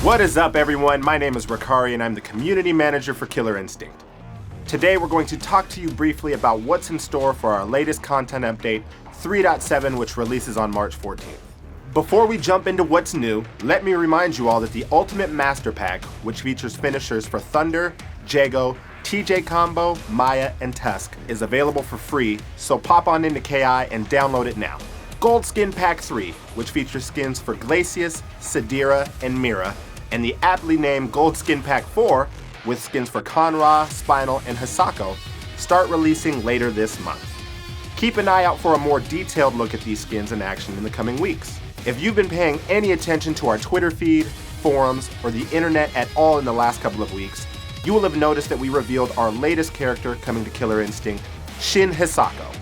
What is up, everyone? My name is Ricari and I'm the community manager for Killer Instinct. Today we're going to talk to you briefly about what's in store for our latest content update 3.7, which releases on March 14th. Before we jump into what's new, let me remind you all that the Ultimate Master Pack, which features finishers for Thunder, Jago, TJ Combo, Maya, and Tusk, is available for free, so pop on into KI and download it now. Gold Skin Pack 3, which features skins for Glacius, Sadira, and Mira, and the aptly named Gold Skin Pack 4, with skins for Conra, Spinal, and Hisako, start releasing later this month. Keep an eye out for a more detailed look at these skins in action in the coming weeks. If you've been paying any attention to our Twitter feed, forums, or the internet at all in the last couple of weeks, you will have noticed that we revealed our latest character coming to Killer Instinct, Shin Hisako.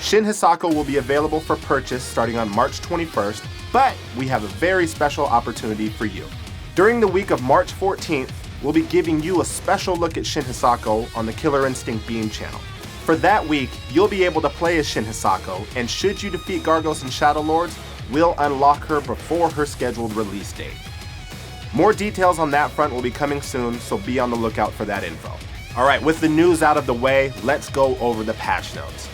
Shin Hisako will be available for purchase starting on March 21st, but we have a very special opportunity for you. During the week of March 14th, we'll be giving you a special look at Shin Hisako on the Killer Instinct Beam channel. For that week, you'll be able to play as Shin Hisako, and should you defeat Gargos and Shadow Lords, we'll unlock her before her scheduled release date. More details on that front will be coming soon, so be on the lookout for that info. Alright, with the news out of the way, let's go over the patch notes.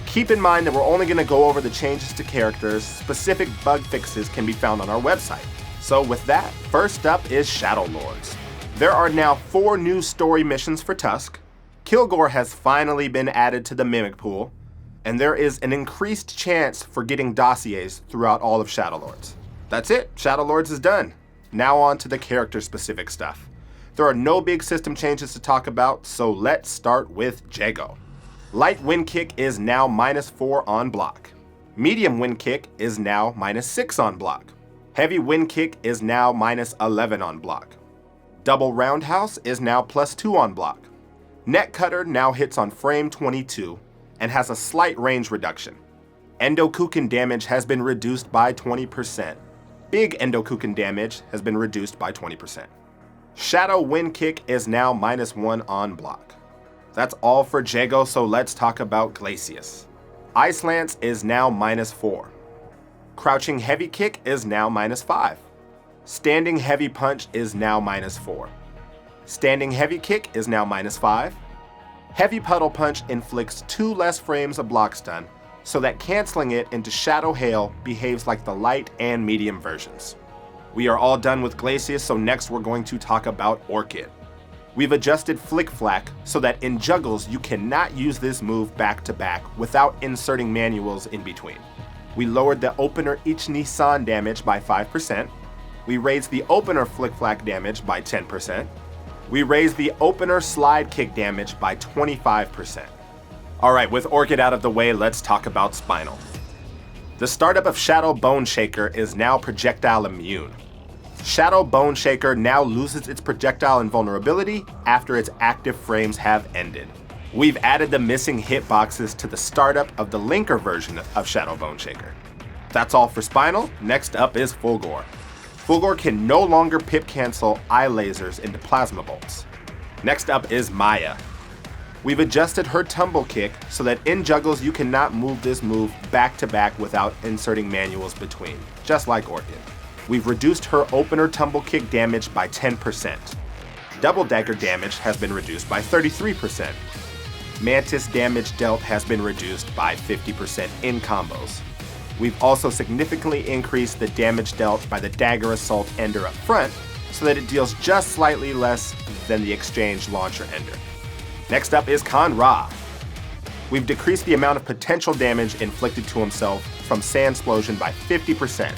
Keep in mind that we're only going to go over the changes to characters. Specific bug fixes can be found on our website. So with that, first up is Shadow Lords. There are now 4 new story missions for Tusk, Kilgore has finally been added to the Mimic pool, and there is an increased chance for getting dossiers throughout all of Shadow Lords. That's it, Shadow Lords is done. Now on to the character specific stuff. There are no big system changes to talk about, so let's start with Jago. Light Wind Kick is now -4 on block. Medium Wind Kick is now -6 on block. Heavy Wind Kick is now -11 on block. Double Roundhouse is now +2 on block. Net Cutter now hits on frame 22 and has a slight range reduction. Endokuken damage has been reduced by 20%. Big Endokuken damage has been reduced by 20%. Shadow Wind Kick is now -1 on block. That's all for Jago, so let's talk about Glacius. Ice Lance is now -4. Crouching Heavy Kick is now -5. Standing Heavy Punch is now -4. Standing Heavy Kick is now -5. Heavy Puddle Punch inflicts 2 less frames of block stun, so that canceling it into Shadow Hail behaves like the light and medium versions. We are all done with Glacius, so next we're going to talk about Orchid. We've adjusted Flick Flack so that in juggles you cannot use this move back to back without inserting manuals in between. We lowered the opener Ich-Ni-San damage by 5%. We raised the opener Flick Flack damage by 10%. We raised the opener Slide Kick damage by 25%. Alright, with Orchid out of the way, let's talk about Spinal. The startup of Shadow Bone Shaker is now projectile immune. Shadow Bone Shaker now loses its projectile invulnerability after its active frames have ended. We've added the missing hitboxes to the startup of the linker version of Shadow Bone Shaker. That's all for Spinal. Next up is Fulgore. Fulgore can no longer pip cancel eye lasers into plasma bolts. Next up is Maya. We've adjusted her tumble kick so that in juggles you cannot move this move back to back without inserting manuals between, just like Orchid. We've reduced her opener tumble kick damage by 10%. Double dagger damage has been reduced by 33%. Mantis damage dealt has been reduced by 50% in combos. We've also significantly increased the damage dealt by the Dagger Assault Ender up front, so that it deals just slightly less than the Exchange Launcher Ender. Next up is Conra. We've decreased the amount of potential damage inflicted to himself from Sandsplosion by 50%.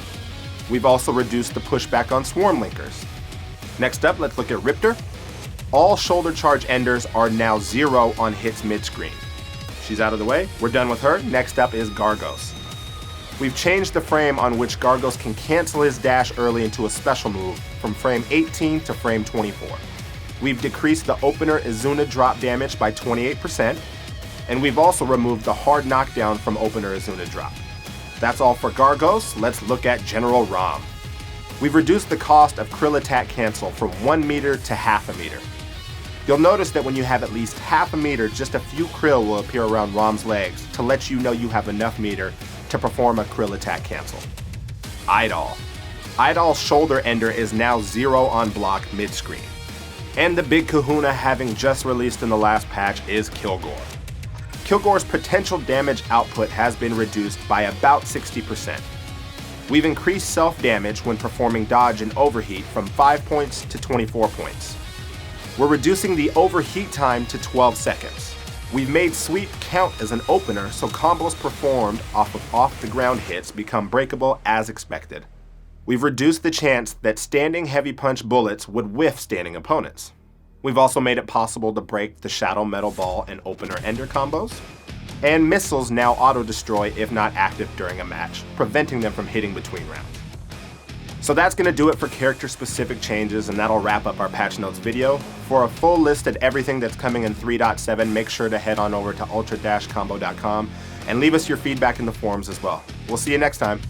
We've also reduced the pushback on Swarm Linkers. Next up, let's look at Riptor. All shoulder charge enders are now 0 on hits mid-screen. She's out of the way, we're done with her. Next up is Gargos. We've changed the frame on which Gargos can cancel his dash early into a special move from frame 18 to frame 24. We've decreased the opener Izuna drop damage by 28%, and we've also removed the hard knockdown from opener Izuna drop. That's all for Gargos. Let's look at General Rom. We've reduced the cost of Krill attack cancel from 1 meter to half a meter. You'll notice that when you have at least half a meter, just a few krill will appear around Rom's legs to let you know you have enough meter to perform a krill attack cancel. Idol. Idol's shoulder ender is now 0 on block mid-screen. And the big kahuna having just released in the last patch is Kilgore. Kilgore's potential damage output has been reduced by about 60%. We've increased self-damage when performing dodge and overheat from 5 points to 24 points. We're reducing the overheat time to 12 seconds. We've made sweep count as an opener, so combos performed off of off-the-ground hits become breakable as expected. We've reduced the chance that standing heavy punch bullets would whiff standing opponents. We've also made it possible to break the Shadow Metal Ball and Opener Ender combos. And missiles now auto-destroy if not active during a match, preventing them from hitting between rounds. So that's going to do it for character-specific changes, and that'll wrap up our patch notes video. For a full list of everything that's coming in 3.7, make sure to head on over to ultra-combo.com and leave us your feedback in the forums as well. We'll see you next time.